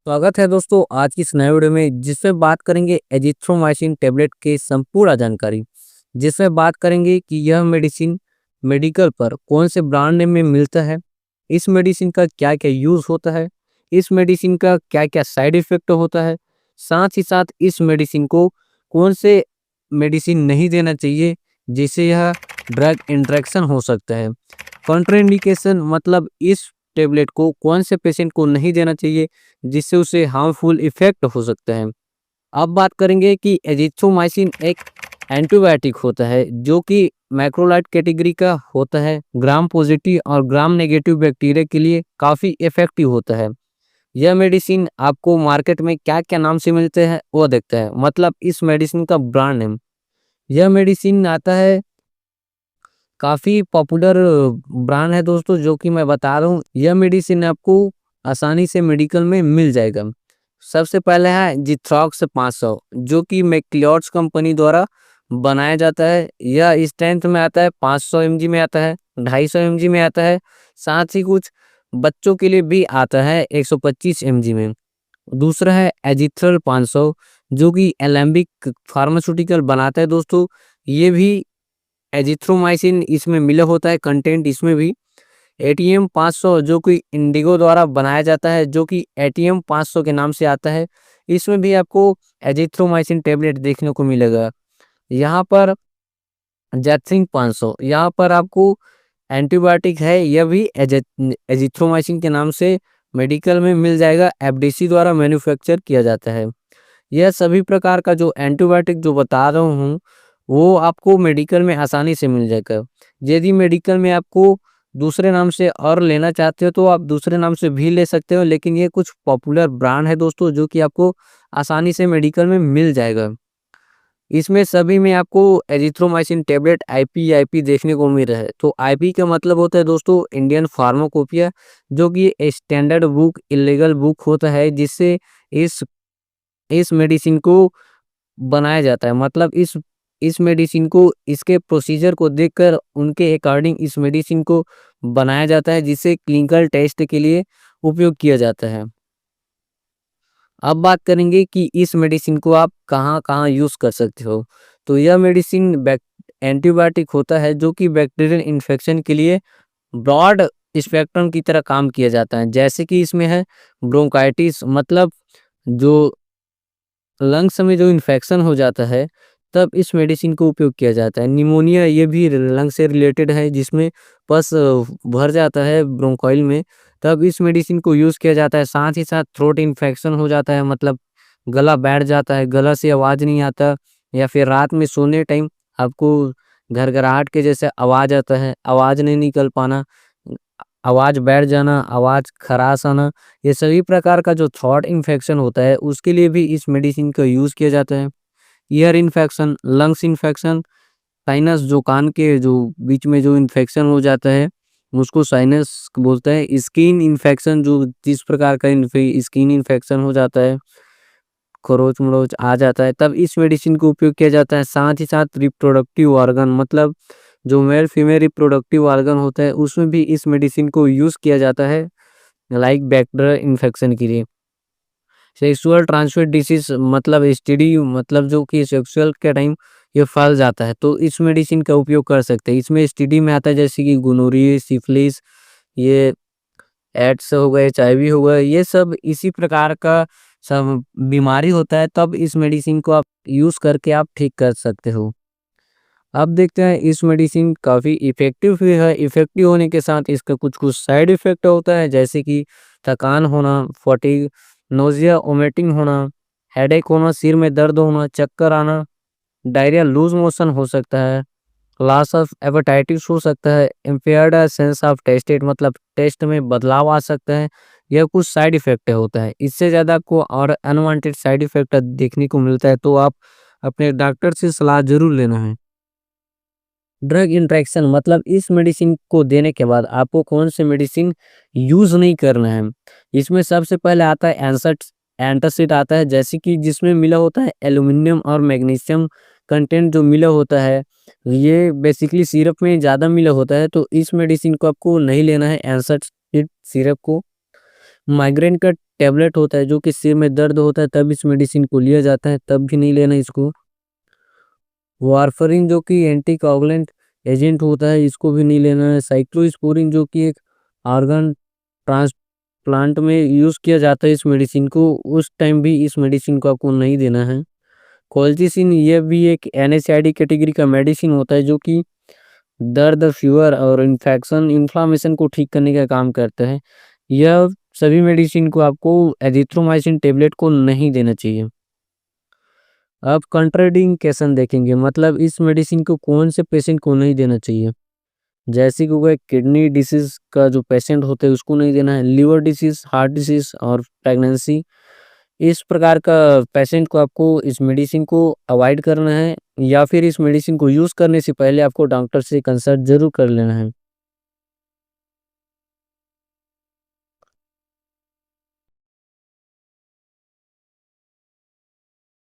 स्वागत है दोस्तों आज की इस नए वीडियो में जिसमें बात करेंगे एजिथ्रोमाइसिन टेबलेट के संपूर्ण जानकारी। जिसमें बात करेंगे कि यह मेडिसिन मेडिकल पर कौन से ब्रांड नेम में मिलता है, इस मेडिसिन का क्या क्या यूज होता है, इस मेडिसिन का क्या क्या साइड इफेक्ट होता है, साथ ही साथ इस मेडिसिन को कौन से मेडिसिन नहीं देना चाहिए जिससे यह ड्रग इंटरेक्शन हो सकता है। कॉन्ट्राइंडिकेशन मतलब इस टेबलेट को कौन से पेशेंट को नहीं देना चाहिए जिससे उसे हार्मफुल इफेक्ट हो सकता है। अब बात करेंगे कि एजिथ्रोमाइसिन एक एंटीबायोटिक होता है जो कि मैक्रोलाइड कैटेगरी का होता है। ग्राम पॉजिटिव और ग्राम नेगेटिव बैक्टीरिया के लिए काफ़ी इफेक्टिव होता है। यह मेडिसिन आपको मार्केट में क्या क्या नाम से मिलते हैं वो देखते हैं, मतलब इस मेडिसिन का ब्रांड नेम। यह मेडिसिन आता है, काफ़ी पॉपुलर ब्रांड है दोस्तों जो कि मैं बता रहा हूँ। यह मेडिसिन आपको आसानी से मेडिकल में मिल जाएगा। सबसे पहले है जिथ्रॉक्स 500 जो कि मैक्लियोड्स कंपनी द्वारा बनाया जाता है। यह स्ट्रेंथ में आता है, 500 mg में आता है, 250 mg में आता है, साथ ही कुछ बच्चों के लिए भी आता है 125 mg में। दूसरा है एजिथ्रल 500 जो कि एलेम्बिक फार्मास्यूटिकल बनाता है दोस्तों। ये भी एजिथ्रोमाइसिन इसमें मिला होता है कंटेंट इसमें भी। एटीएम 500 जो कि इंडिगो द्वारा बनाया जाता है, जो कि एटीएम 500 के नाम से आता है। इसमें भी आपको एजिथ्रोमाइसिन टेबलेट देखने को मिलेगा। यहाँ पर जैथसिन 500 यहाँ पर आपको एंटीबायोटिक है, यह भी एजिथ्रोमाइसिन के नाम से मेडिकल में मिल जाएगा। एफडीसी द्वारा मैन्युफैक्चर किया जाता है। यह सभी प्रकार का जो एंटीबायोटिक जो बता रहा हूँ वो आपको मेडिकल में आसानी से मिल जाएगा। यदि मेडिकल में आपको दूसरे नाम से और लेना चाहते हो तो आप दूसरे नाम से भी ले सकते हो, लेकिन ये कुछ पॉपुलर ब्रांड है दोस्तों जो कि आपको आसानी से मेडिकल में मिल जाएगा। इसमें सभी में आपको एजिथ्रोमाइसिन टेबलेट आईपी देखने को मिल रहा है। तो आईपी का मतलब होता है दोस्तों इंडियन फार्माकोपिया, जो कि स्टैंडर्ड बुक इलीगल बुक होता है जिससे इस इस मेडिसिन को बनाया जाता है। मतलब इस मेडिसिन को इसके प्रोसीजर को देखकर उनके अकॉर्डिंग इस मेडिसिन को बनाया जाता है जिसे क्लिनिकल टेस्ट के लिए उपयोग किया जाता है। अब बात करेंगे कि इस मेडिसिन को आप कहाँ-कहाँ यूज़ कर सकते हो। तो यह मेडिसिन एंटीबायोटिक होता है जो कि बैक्टीरियल इन्फेक्शन के लिए ब्रॉड स्पेक्ट्रम की तरह काम किया जाता है। जैसे कि इसमें है ब्रोंकाइटिस, मतलब जो लंग्स में जो इन्फेक्शन हो जाता है तब इस मेडिसिन को उपयोग किया जाता है। निमोनिया ये भी लंग से रिलेटेड है जिसमें पस भर जाता है ब्रोंकाइल में, तब इस मेडिसिन को यूज़ किया जाता है। साथ ही साथ थ्रोट इन्फेक्शन हो जाता है, मतलब गला बैठ जाता है, गला से आवाज़ नहीं आता, या फिर रात में सोने टाइम आपको घरघराहट के जैसे आवाज़ आता है, आवाज़ नहीं निकल पाना, आवाज़ बैठ जाना, आवाज़ खराश आना, ये सभी प्रकार का जो थ्रोट इन्फेक्शन होता है उसके लिए भी इस मेडिसिन का यूज़ किया जाता है। Ear infection, lungs infection, sinus जो कान के जो बीच में जो इन्फेक्शन हो जाता है उसको साइनस बोलते हैं। स्किन इन्फेक्शन जो जिस प्रकार का स्किन इन्फेक्शन हो जाता है, खरोच मरोच आ जाता है, तब इस मेडिसिन को उपयोग किया जाता है। साथ ही साथ रिप्रोडक्टिव ऑर्गन, मतलब जो मेल फीमेल रिप्रोडक्टिव ऑर्गन होता है उसमें भी इस मेडिसिन को यूज़ किया जाता है, लाइक बैक्टीरियल इन्फेक्शन के लिए। सेक्सुअल ट्रांसमिट डिसीज मतलब एसटीडी, मतलब जो कि सेक्सुअल के टाइम ये फैल जाता है तो इस मेडिसिन का उपयोग कर सकते हैं। इसमें एसटीडी में आता है जैसे कि गोनोरिया, सिफिलिस, ये एड्स हो गए, एचआईवी हो गए, ये सब इसी प्रकार का सब बीमारी होता है, तब इस मेडिसिन को आप यूज़ करके आप ठीक कर सकते हो। अब देखते हैं इस मेडिसिन काफ़ी इफ़ेक्टिव भी है। इफ़ेक्टिव होने के साथ इसका कुछ-कुछ साइड इफ़ेक्ट होता है, जैसे कि थकान होना, फटीग, नोज़िया, वोमिटिंग होना, हेडेक होना, सिर में दर्द होना, चक्कर आना, डायरिया, लूज़ मोशन हो सकता है, लॉस ऑफ एपेटाइटिस हो सकता है, इम्पेयर्ड सेंस ऑफ टेस्टेड, मतलब टेस्ट में बदलाव आ सकता है। यह कुछ साइड इफ़ेक्ट होता है। इससे ज़्यादा आपको और अनवांटेड साइड इफ़ेक्ट देखने को मिलता है तो आप अपने डॉक्टर से सलाह ज़रूर लेना है। ड्रग इंटरेक्शन मतलब इस मेडिसिन को देने के बाद आपको कौन से मेडिसिन यूज़ नहीं करना है। इसमें सबसे पहले आता है एंटासिड आता है, जैसे कि जिसमें मिला होता है एल्यूमिनियम और मैग्नीशियम कंटेंट जो मिला होता है, ये बेसिकली सिरप में ज़्यादा मिला होता है तो इस मेडिसिन को आपको नहीं लेना है एंटासिड सिरप को। माइग्रेन का टैबलेट होता है जो कि सिर में दर्द होता है तब इस मेडिसिन को लिया जाता है, तब भी नहीं लेना इसको। वारफरिन जो कि एंटीकोगुलेंट एजेंट होता है, इसको भी नहीं लेना है। साइक्लोस्पोरिन जो कि एक ऑर्गन ट्रांसप्लांट में यूज़ किया जाता है इस मेडिसिन को, उस टाइम भी इस मेडिसिन को आपको नहीं देना है। कोल्चिसिन ये भी एक एनएसआईडी कैटेगरी का मेडिसिन होता है जो कि दर्द, फीवर और इन्फ्लामेशन को ठीक करने का काम करता है। यह सभी मेडिसिन को आपको एजिथ्रोमाइसिन टेबलेट को नहीं देना चाहिए। अब कंट्राइंडिकेशन देखेंगे, मतलब इस मेडिसिन को कौन से पेशेंट को नहीं देना चाहिए। जैसे कि वो किडनी डिसीज का जो पेशेंट होते हैं उसको नहीं देना है, लिवर डिसीज, हार्ट डिसीज और प्रेगनेंसी, इस प्रकार का पेशेंट को आपको इस मेडिसिन को अवॉइड करना है, या फिर इस मेडिसिन को यूज़ करने से पहले आपको डॉक्टर से कंसल्ट ज़रूर कर लेना है।